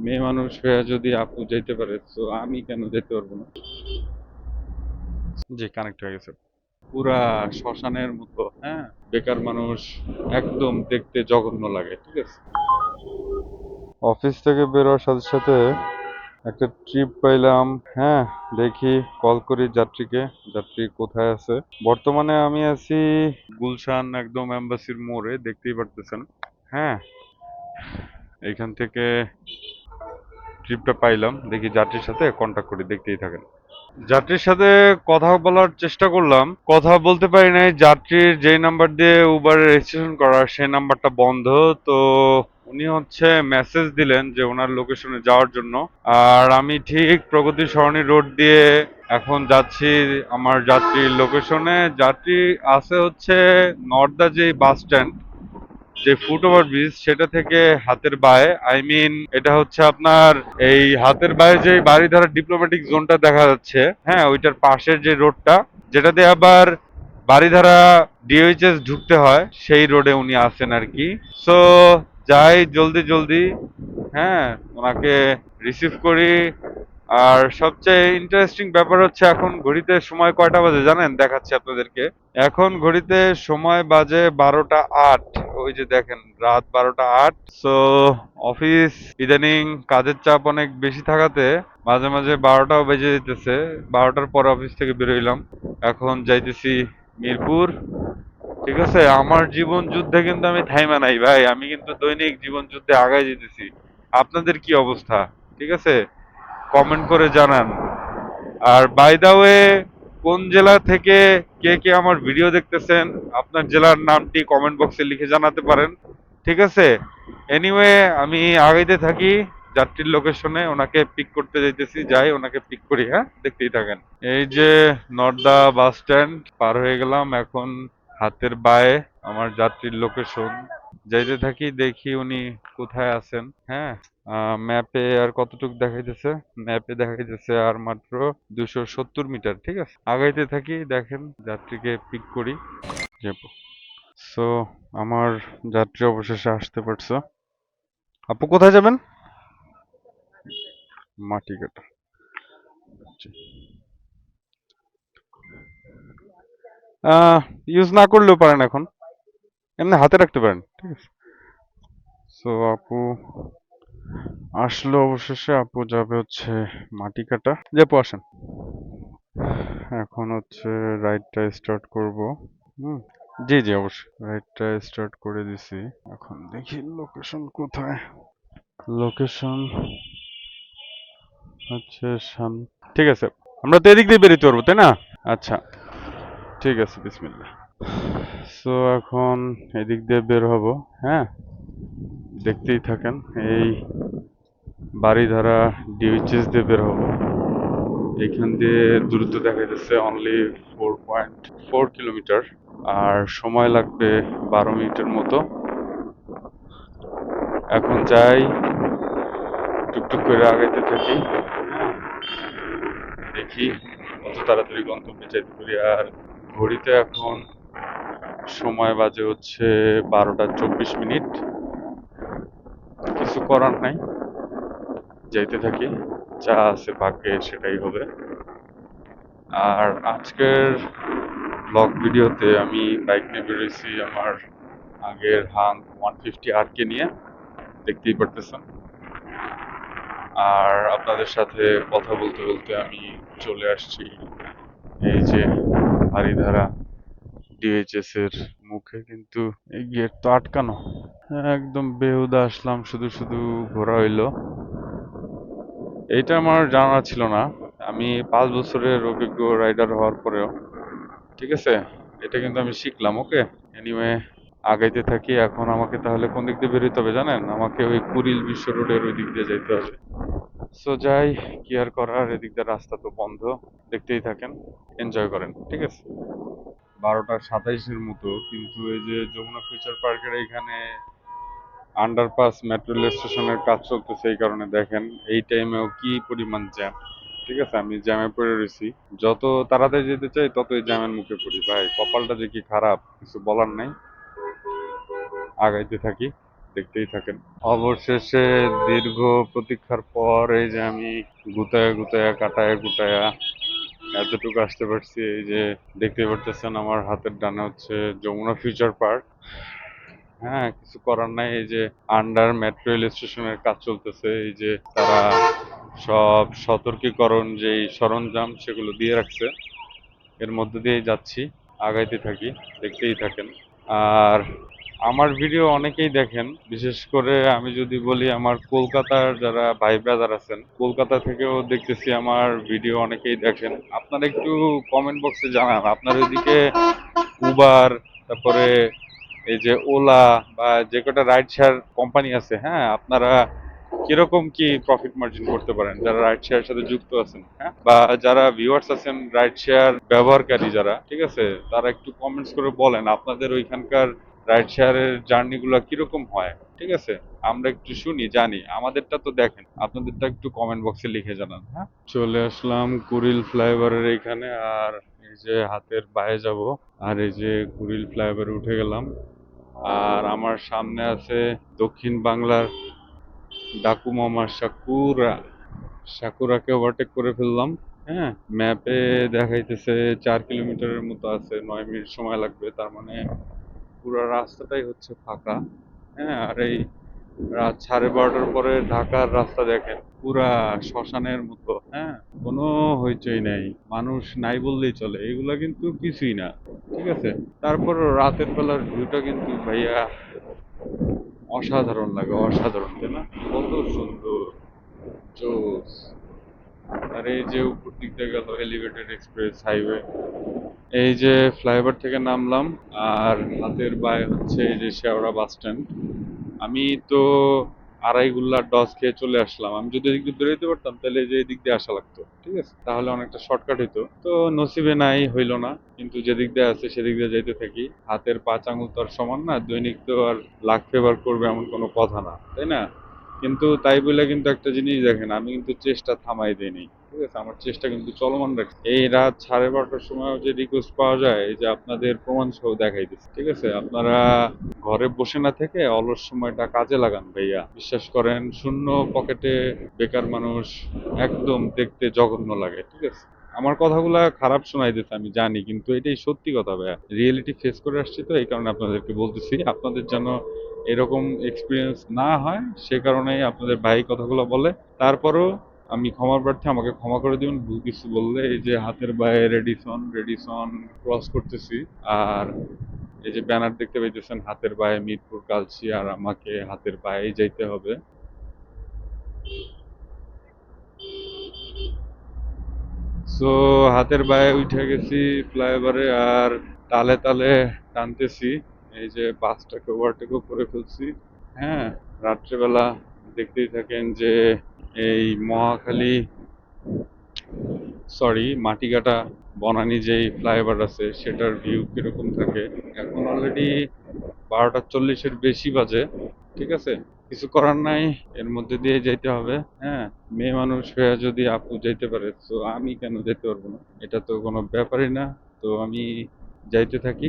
মেয়ে মানুষ হয়ে যদি আপু যেতে পারে তো আমি কেন যেতে পারবো না? জি, কানেক্ট হয়ে গেছে। পুরা শ্মশানের মতো, হ্যাঁ। বেকার মানুষ, একদম দেখতে জঘন্য লাগে, ঠিক আছে। অফিস থেকে বেরোয়ার সাথে সাথে একটা ট্রিপ পাইলাম। হ্যাঁ, দেখি কল করি যাত্রীকে, যাত্রী কোথায় আছে। বর্তমানে আমি আছি গুলশান, একদম এম্বাসির মোড়ে, দেখতেই পারতেছেন। হ্যাঁ, এইখান থেকে ট্রিপটা পাইলাম, দেখি যাত্রীর সাথে কন্ট্যাক্ট করি, দেখতেই থাকেন। যাত্রীর সাথে কথা বলার চেষ্টা করলাম, কথা বলতে পারি নাই। যাত্রীর যেই নাম্বার দিয়ে উবার রেজিস্ট্রেশন করা সেই নাম্বারটা বন্ধ। তো উনি হচ্ছে মেসেজ দিলেন যে ওনার লোকেশনে যাওয়ার জন্য। আর আমি ঠিক প্রগতি সরণি রোড দিয়ে এখন যাচ্ছি আমার যাত্রীর লোকেশনে। যাত্রী আছে হচ্ছে নর্দা যে বাস স্ট্যান্ড, যে ফুট ওভার ব্রিজ, সেটা থেকে হাতের বায়ে, আই মিন এটা হচ্ছে আপনার এই হাতের বায়ে যে বারিধারা ডিপ্লোম্যাটিক জোনটা দেখা যাচ্ছে, হ্যাঁ, ওইটার পাশের যে রোডটা, যেটা দিয়ে আবার বারিধারা ডিওএইচএস ঢুকতে হয়, সেই রোডে উনি আছেন আর কি। সো যাই জলদি জলদি, হ্যাঁ, ওনাকে রিসিভ করি। আর সবচেয়ে ইন্টারেস্টিং ব্যাপার হচ্ছে এখন ঘড়িতে সময় কয়টা বাজে জানেন? দেখাচ্ছি আপনাদেরকে। এখন ঘড়িতে সময় বাজে 12টা 8। ওই যে দেখেন, রাত 12টা 8। সো অফিস ইদানিং কাজের চাপ অনেক বেশি থাকাতে মাঝে মাঝে 12টাও বেজে যেতেছে। 12টার পর অফিস থেকে বেরোইলাম, এখন যাইতেছি মিরপুর। ঠিক আছে, আমার জীবন যুদ্ধে কিন্তু আমি থাইমা নাই ভাই, আমি কিন্তু দৈনিক জীবন যুদ্ধে আগায় যেতেছি। আপনাদের কি অবস্থা? ঠিক আছে, কমেন্ট করে জানান। আর বাই দা ওয়ে, কোন জেলা থেকে কে কে আমার ভিডিও দেখতেছেন, আপনার জেলার নামটি কমেন্ট বক্সে লিখে জানাতে পারেন, ঠিক আছে। এনিওয়ে, আমি আগাইতে থাকি যাত্রীর লোকেশনে, ওনাকে পিক করতে যাইতেছি, যাই ওনাকে পিক করি, হ্যাঁ, দেখতেই থাকেন। এই যে নর্দা বাস স্ট্যান্ড পার হয়ে গেলাম, এখন হাতের বায়ে আমার যাত্রীর লোকেশন। যাইতে থাকি, দেখি উনি কোথায় আছেন। হ্যাঁ, ম্যাপে আর কতটুকু দেখাইতেছে? ম্যাপে দেখাইতেছে আর মাত্র 270 মিটার। ঠিক আছে, আগাইতে থাকি, দেখেন যাত্রীকে পিক করি, যাবো। সো আমার যাত্রী অবশেষে আসতে পারছে। আপু কোথায় যাবেন? মাটিকাটা। ইউজ না করলেও পারেন, এখন এমনি হাতে রাখতে পারেন, ঠিক আছে। সো আপু আসলো অবশেষে, আপু যাবে হচ্ছে মাটিকাটা। যে আপু আসেন, এখন হচ্ছে রাইডটা স্টার্ট করব। হুম, জি জি অবশ্যই, রাইডটা স্টার্ট করে দিছি। এখন দেখি লোকেশন কোথায়। লোকেশন হচ্ছে ঠিক আছে, আমরা তো এদিক দিয়ে বেরোতে পারবো, তাই না? আচ্ছা, ঠিক আছে, বিসমিল্লাহ। সো এখন এদিক দিয়ে বের হব। হ্যাঁ, দেখতেই থাকেন, এই বাড়িধারা ডিউএইচএস দিয়ে বের হব। এখান দিয়ে দূরত্ব দেখা যাচ্ছে অনলি 4.4 কিলোমিটার। আর সময় লাগবে 12 মিনিটের মতো। এখন যাই, টুকটুক করে আগাইতে থাকি। হ্যাঁ, দেখি কত তাড়াতাড়ি গন্তব্যে যেতে পারি। আর ঘড়িতে এখন সময় বাজে হচ্ছে 12টা 24 মিনিট। কিছু করার নাই, যাইতে থাকি, যা আছে ভাগ্যে সেটাই হবে। আর আজকের ব্লগ ভিডিওতে আমি বাইক নিয়ে বেরোইছি আমার আগের হাং 150 আর কে নিয়ে, দেখতেই পারতেছেন। আর আপনাদের সাথে কথা বলতে বলতে আমি চলে আসছি এই যে বারিধারা ডিএইচএস এর মুখে। কিন্তু এই গেট তো আটকানো, একদম বেহুদা আসলাম, শুধু শুধু ঘোরা হইলো। এইটা আমার জানা ছিল না, আমি 5 বছরের অভিজ্ঞ রাইডার হওয়ার পরেও। ঠিক আছে, এটা কিন্তু আমি শিখলাম। ওকে, এনিওয়ে, আগাইতে থাকি। এখন আমাকে তাহলে কোন দিক দিয়ে বেরোতে হবে জানেন? আমাকে ওই কুড়িল বিশ্ব রোডের ওই দিক দিয়ে যেতে হবে। সো যাই, কি আর করার, এদিক দিয়ে রাস্তা তো বন্ধ। দেখতেই থাকেন, এনজয় করেন, ঠিক আছে। 12টা 27-এর মতো, কিন্তু এই যে যমুনা ফিউচার পার্কের এইখানে আন্ডারপাস মেট্রো রেল স্টেশনের কাজ চলতেছে, এই কারণে দেখেন এই টাইমেও কি পরিমাণ জ্যাম। ঠিক আছে, আমি জ্যামে পড়ে রয়েছি। যত তাড়াতাড়ি যেতে চাই ততই জ্যামের মুখে পড়ি ভাই, কপালটা যে কি খারাপ, কিছু বলার নাই। আগাইতে থাকি। দেখতেই থাকেন। অবশেষে দীর্ঘ প্রতীক্ষার পর এই যে আমি গুতায়া গুতায়া কাটায়া কুটায়া এতটুকু আসতে পারছি। এই যে দেখতে পারতেছেন আমার হাতের ডানে হচ্ছে যমুনা ফিউচার পার্ক। হ্যাঁ, কিছু করার নাই। এই যে আন্ডার মেট্রো রেল স্টেশনের কাজ চলতেছে। এই যে তারা সব সতর্কীকরণ যেই সরঞ্জাম সেগুলো দিয়ে রাখছে, এর মধ্যে দিয়েই যাচ্ছি, আগাইতে থাকি, দেখতেই থাকেন। আর আমার ভিডিও অনেকেই দেখেন, বিশেষ করে আমি যদি বলি আমার কলকাতার যারা ভাই ব্রাদার আছেন, কলকাতা থেকেও দেখতেছি আমার ভিডিও অনেকেই দেখেন। আপনারা একটু কমেন্ট বক্সে জানান আপনার ওইদিকে উবার, তারপরে এই যে ওলা বা যে কটা রাইড শেয়ার কোম্পানি আছে, হ্যাঁ, আপনারা কিরকম কি প্রফিট মার্জিন করতে পারেন যারা রাইড শেয়ার সাথে যুক্ত আছেন, হ্যাঁ, বা যারা ভিউয়ার্স আছেন রাইড শেয়ার ব্যবহারকারী যারা, ঠিক আছে, তারা একটু কমেন্টস করে বলেন আপনাদের ওইখানকার রাইড শেয়ারের জার্নি গুলো কিরকম হয়, ঠিক আছে, আমরা একটু শুনি জানি, আমাদেরটা তো দেখেন, আপনাদেরটা একটু কমেন্ট বক্সে লিখে জানান। হ্যাঁ, চলে আসলাম কুড়িল ফ্লাইওভারের এইখানে। আর এই যে হাতের বায়ে যাব, আর এই যে কুড়িল ফ্লাইওভারে উঠে গেলাম। আর আমার সামনে আছে দক্ষিণ বাংলার ডাকু মামা সাকুরা। সাকুরাকে ওভারটেক করে ফেললাম। হ্যাঁ, ম্যাপে দেখাইতেছে 4 কিলোমিটারের মতো আছে, 9 মিনিট সময় লাগবে। তার মানে পুরো রাস্তাটাই হচ্ছে ফাঁকা। হ্যাঁ, আর এই রাত 12:30টার পরে ঢাকার রাস্তা দেখেন পুরা শ্মশানের মতো। হ্যাঁ, কোনো হইচই নাই, মানুষ নাই বললেই চলে, এগুলা কিন্তু কিছুই না, ঠিক আছে। তারপর রাতের বেলার ভিউটা কিন্তু ভাইয়া অসাধারণ লাগে, অসাধারণ, তাই না? কত সুন্দর, জোস। আর এই যে উপর দিক দিয়ে গেল এলিভেটেড এক্সপ্রেস হাইওয়ে। এই যে ফ্লাইওভার থেকে নামলাম, আর হাতের বায়ে হচ্ছে এই যে শেওড়া বাস স্ট্যান্ড। আমি তো আড়াইগুল্লা ডস খেয়ে চলে আসলাম। আমি যদি এদিক দিয়ে বেরোতে পারতাম তাহলে এই যে এদিক দিয়ে আসা লাগতো, ঠিক আছে, তাহলে অনেকটা শর্টকাট হইতো। তো নসিবে নাই, হইলো না। কিন্তু যেদিক দিয়ে আছে সেদিক দিয়ে যাইতে থাকি। হাতের পাঁচ আঙুল তো আর সমান না, দৈনিক তো আর লাখ ফেভার করবে এমন কোনো কথা না, তাই না? কিন্তু তাই বলে কিন্তু একটা জিনিস দেখেন, আমি কিন্তু চেষ্টা থামাই দিইনি, ঠিক আছে, আমার চেষ্টা কিন্তু চলমান রাখছি। এই রাত 12:30টার সময়ও যে রিকোয়েস্ট পাওয়া যায়, এই যে আপনাদের প্রমাণ সহ দেখাই দিচ্ছি, ঠিক আছে। আপনারা ঘরে বসে না থেকে অলস সময়টা কাজে লাগান ভাইয়া, বিশ্বাস করেন, শূন্য পকেটে বেকার মানুষ একদম দেখতে জঘন্য লাগে, ঠিক আছে। আমার কথাগুলা খারাপ শোনাই দিতে আমি জানি, কিন্তু এটাই সত্যি কথা ভাইয়া, রিয়েলিটি ফেস করে আসছি, তো এই কারণে আপনাদেরকে বলতেছি, আপনাদের যেন এরকম এক্সপিরিয়েন্স না হয় সে কারণেই আপনাদের ভাই কথাগুলো বলে। তারপরও আমি ক্ষমার প্রার্থী, আমাকে ক্ষমা করে দিবেন ভুল কিছু বললে। এই যে হাতের বায়ে রেডিসন রেডিসন ক্রস করতেছি। আর এই যে ব্যানার দেখতে পাইতেছেন হাতের বায়ে মিরপুর কালচি, আর আমাকে হাতের বায়েই যাইতে হবে। সো হাতের বায়ে উঠে গেছি ফ্লাইওভারে, আর তালে তালে টানতেছি। এই যে বাসটাকে ওভারটেকও করে ফেলছি। হ্যাঁ, রাত্রেবেলা দেখতেই থাকেন যে এই মহাখালী, সরি, মাটিকাটা বনানী যেই ফ্লাইওভার আছে সেটার ভিউ কিরকম থাকে। এখন অলরেডি 12:40-এর বেশি বাজে, ঠিক আছে, কিছু করার নাই, এর মধ্যে দিয়ে যেতে হবে। হ্যাঁ, মেয়ে মানুষ হয়ে যদি আপু যাইতে পারে, তো আমি কেন যেতে পারবো না? এটা তো কোনো ব্যাপারই না। তো আমি যাইতে থাকি,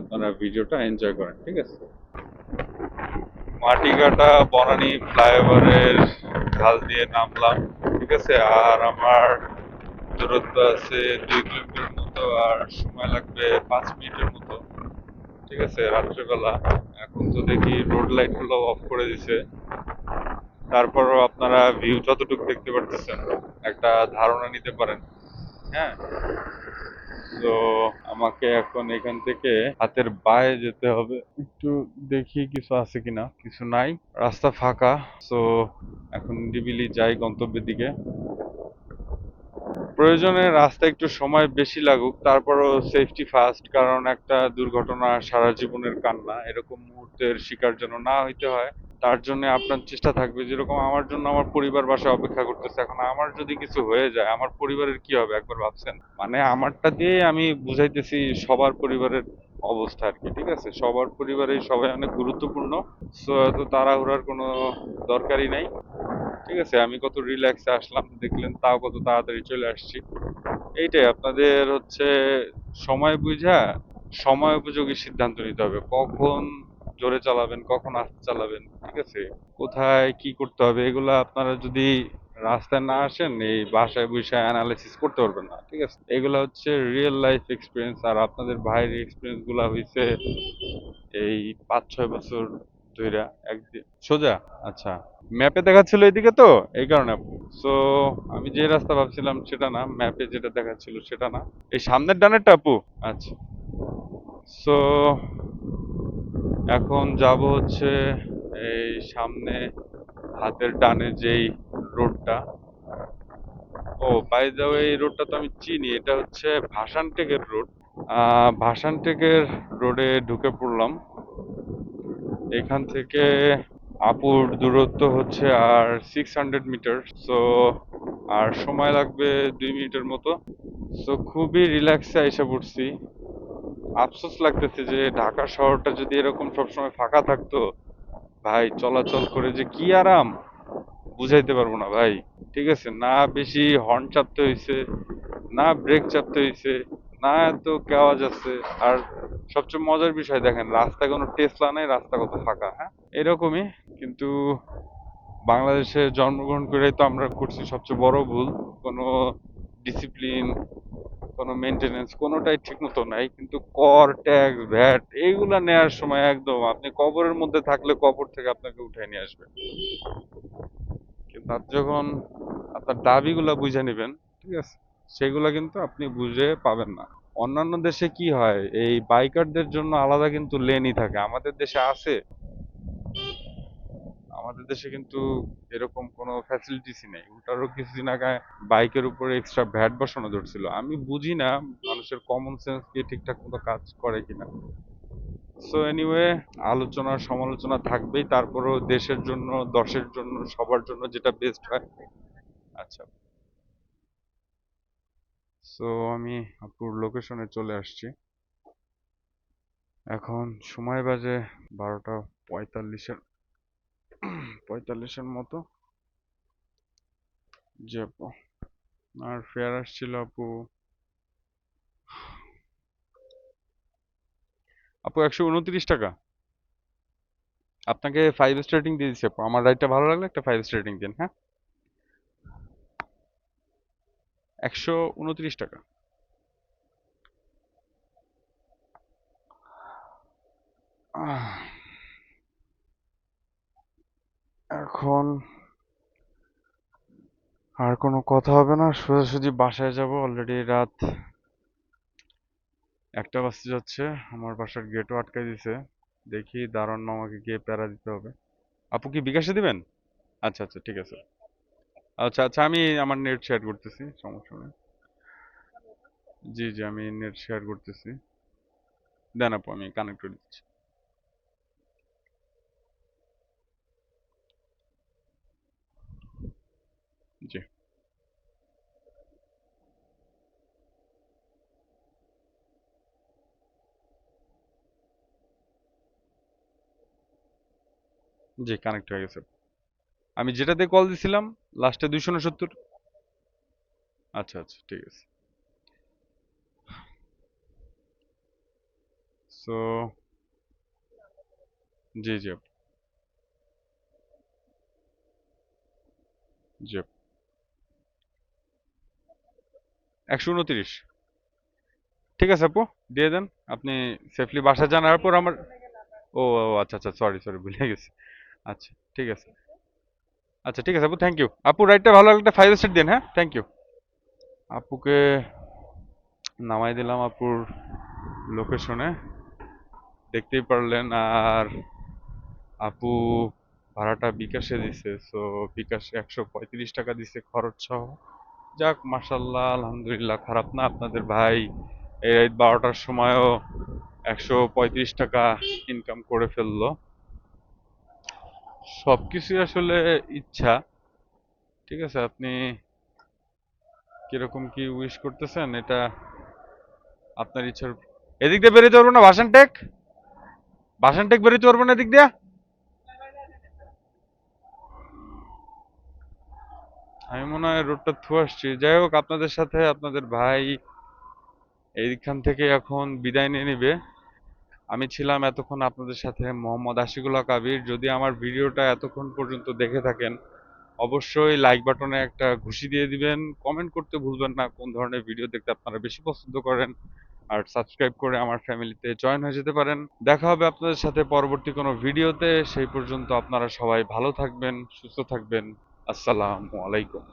আপনারা ভিডিওটা এনজয় করেন, ঠিক আছে। মাটিকাটা বনানী ফ্লাইওভারের ঢাল দিয়ে নামলাম, ঠিক আছে। আর আমার দূরত্ব আছে 2 কিলোমিটার মতো, আর সময় লাগবে 5 মিনিটের মতো, ঠিক আছে, রাত্রেবেলা। এখন তো দেখি রোড লাইট গুলো অফ করে দিছে, তারপরও আপনারা ভিউ যতটুকু দেখতে পারতেছেন একটা ধারণা নিতে পারেন। হ্যাঁ, তো আমাকে এখন এখান থেকে হাতের বায়ে যেতে হবে। একটু দেখি কিছু আছে কিনা, কিছু নাই, রাস্তা ফাঁকা। তো এখন নিরিবিলি যাই গন্তব্যের দিকে। প্রয়োজনে রাস্তায় একটু সময় বেশি লাগুক, তারপরও সেফটি ফার্স্ট, কারণ একটা দুর্ঘটনা সারা জীবনের কান্না, এরকম মুহূর্তের শিকার যেন না হইতে হয়। তার জন্য আপনার চেষ্টা থাকবে, যেরকম আমার জন্য আমার পরিবার বাসায় অপেক্ষা করতেছে। এখন আমার যদি কিছু হয়ে যায় আমার পরিবারের কি হবে একবার ভাবছেন? মানে আমারটা দিয়ে আমি বুঝাইতেছি সবার পরিবারের অবস্থা আর কি, ঠিক আছে, সবার পরিবারে সবাই অনেক গুরুত্বপূর্ণ। সো এত তাড়াহুড়ার কোনো দরকারই নাই, ঠিক আছে। আমি কত রিল্যাক্সে আসলাম দেখলেন, তাও কত তাড়াতাড়ি চলে আসছি। এইটাই আপনাদের হচ্ছে সময় বুঝা সময় উপযোগী সিদ্ধান্ত নিতে হবে, কখন জোরে চালাবেন, কখন আস্তে চালাবেন, ঠিক আছে, কোথায় কি করতে হবে, এগুলো আপনারা যদি রাস্তায় না আসেন এই বাসায় বসে অ্যানালাইসিস করতে পারবেন না, ঠিক আছে। এগুলো হচ্ছে রিয়েল লাইফ এক্সপিরিয়েন্স। আর আপনাদের ভাইয়ের এক্সপিরিয়েন্স গুলা হয়েছে এই 5-6 বছর ধইরা একদিন সোজা। আচ্ছা, ম্যাপে দেখাচ্ছিল এদিকে তো, এই কারণে আপু। সো আমি যে রাস্তা ভাবছিলাম সেটা না, ম্যাপে যেটা দেখাচ্ছিল সেটা না, এই সামনের ডানেরটা আপু। আচ্ছা, সো এখন যাব হচ্ছে এই সামনে হাতের ডানে যেই রোডটা। ও বাই দ্য ওয়ে, এই রোডটা তো আমি চিনি, এটা হচ্ছে ভাসানটেকের রোড। ভাসানটেকের রোডে ঢুকে পড়লাম। এখান থেকে আপুর দূরত্ব হচ্ছে আর 600 মিটার। সো আর সময় লাগবে 2 মিনিটের মতো। সো খুবই রিল্যাক্সে এসে পড়ছি। আফসোস লাগতেছে যে ঢাকা শহরটা যদি এরকম সবসময় ফাঁকা থাকতো, ভাই চলাচল করে যে কি আরাম বুঝাইতে পারবো না ভাই। ঠিক আছে, না বেশি হর্ন চাপতে হইছে, না ব্রেক চাপতে হইছে, না এত আওয়াজ আছে। আর সবচেয়ে মজার বিষয় দেখেন, রাস্তায় কোনো টেসলা নাই, রাস্তা কত ফাঁকা। হ্যাঁ, এরকমই। কিন্তু বাংলাদেশে জন্মগ্রহণ করে তো আমরা করছি সবচেয়ে বড় ভুল। কোনো ডিসিপ্লিন, কোনো মেনটেনেন্স কোনোটাই ঠিক মতো নাই। কিন্তু কর, ট্যাক্স, ভ্যাট এইগুলা নেয়ার সময় একদম আপনি কবরের মধ্যে থাকলে কবর থেকে আপনাকে উঠায় নিয়ে আসবে। কিন্তু আপনি যখন আপনার দাবিগুলা বুঝে নেবেন, ঠিক আছে, সেগুলা কিন্তু আপনি বুঝে পাবেন না। অন্যান্য দেশে কি হয়, এই বাইকারদের জন্য আলাদা কিন্তু লেনই থাকে। আমাদের দেশে আছে, আমাদের দেশে কিন্তু এরকম কোনো ফ্যাসিলিটিসই নেই। উল্টারও কিছুদিন আগে বাইকের উপরে এক্সট্রা ভ্যাট বসানো ধরছিল। আমি বুঝি না মানুষের কমন সেন্স কি ঠিকঠাক মতো কাজ করে কিনা। সো এনিওয়ে, আলোচনা সমালোচনা থাকবেই, তারপরেও দেশের জন্য, দশের জন্য, সবার জন্য যেটা বেস্ট হয়। আচ্ছা, সো আমি আপুর লোকেশনে চলে আসছি। এখন সময় বাজে 12টা 45-এর 45-এর মতো। জি আপু, আর ফেয়ার আসছিল আপু, আপু 129 টাকা। আপনাকে 5 স্টার রেটিং দিয়ে দিচ্ছি আপু, আমার রাইডটা ভালো লাগলে একটা 5 স্টার রেটিং দিন, হ্যাঁ। 129 টাকা। আহ, এখন আর কোনো কথা হবে না, সোজাসুজি বাসায় যাব। অলরেডি রাত 1টা বাজতে যাচ্ছে, আমার বাসার গেটও আটকাই দিছে। দেখি দারুণ মামাকে গিয়ে প্যারা দিতে হবে। আপু কি বিকাশে দিবেন? আচ্ছা আচ্ছা, ঠিক আছে। আচ্ছা আচ্ছা, আমি আমার নেট শেয়ার করতেছি, সমস্যা নেই। জি জি, আমি নেট শেয়ার করতেছি। দেন আপু, আমি কানেক্ট করে দিচ্ছি। জি জি, কানেক্ট হয়ে গেছে। আমি যেটাতে কল দিছিলাম লাস্টে 269। আচ্ছা আচ্ছা, ঠিক আছে। সো জি জি আপু, জি আপু। 129। ঠিক আছে আপু, দিয়ে দেন। আপনি সেফলি বাসা যান, আর পর আমার। ও ও, আচ্ছা আচ্ছা, সরি সরি, ভুলে গেছি। আচ্ছা, ঠিক আছে। আচ্ছা ঠিক আছে আপু, থ্যাংক ইউ। আপু রাইডটা ভালো লাগলে একটা 5 স্টার দিন, হ্যাঁ, থ্যাংক ইউ। আপুকে নামাই দিলাম আপুর লোকেশনে, দেখতেই পারলেন। আর আপু ভাড়াটা বিকাশে দিছে, সো বিকাশে 135 টাকা দিছে খরচ সহ। যাক, মাসাল্লাহ, আলহামদুলিল্লাহ, খারাপ না। আপনাদের ভাই এই রাত 12টার সময়ও 135 টাকা ইনকাম করে ফেললো। সবকিছুই আসলে ইচ্ছা। ঠিক আছে, আপনি কিরকম কি উইশ করতেছেন এটা আপনার ইচ্ছার। এদিক দিয়ে বেরোতে পারবো না, ভাসানটেক, ভাসানটেক বেরোতে পারবো না এদিক দিয়ে। আমি মনে হয় রোডটা থু আসছি। যাই হোক, আপনাদের সাথে আপনাদের ভাই এইখান থেকে এখন বিদায় নিয়ে নিবে। আমি ছিলাম এতক্ষণ আপনাদের সাথে মোহাম্মদ আশিকুল্লাহ কাবির। যদি আমার ভিডিওটা এতক্ষণ পর্যন্ত দেখে থাকেন, অবশ্যই লাইক বাটনে একটা ঘুষি দিয়ে দিবেন। কমেন্ট করতে ভুলবেন না কোন ধরনের ভিডিও দেখতে আপনারা বেশি পছন্দ করেন। আর সাবস্ক্রাইব করে আমার ফ্যামিলিতে জয়েন হয়ে যেতে পারেন। দেখা হবে আপনাদের সাথে পরবর্তী কোনো ভিডিওতে। সেই পর্যন্ত আপনারা সবাই ভালো থাকবেন, সুস্থ থাকবেন। আসসালামু আলাইকুম।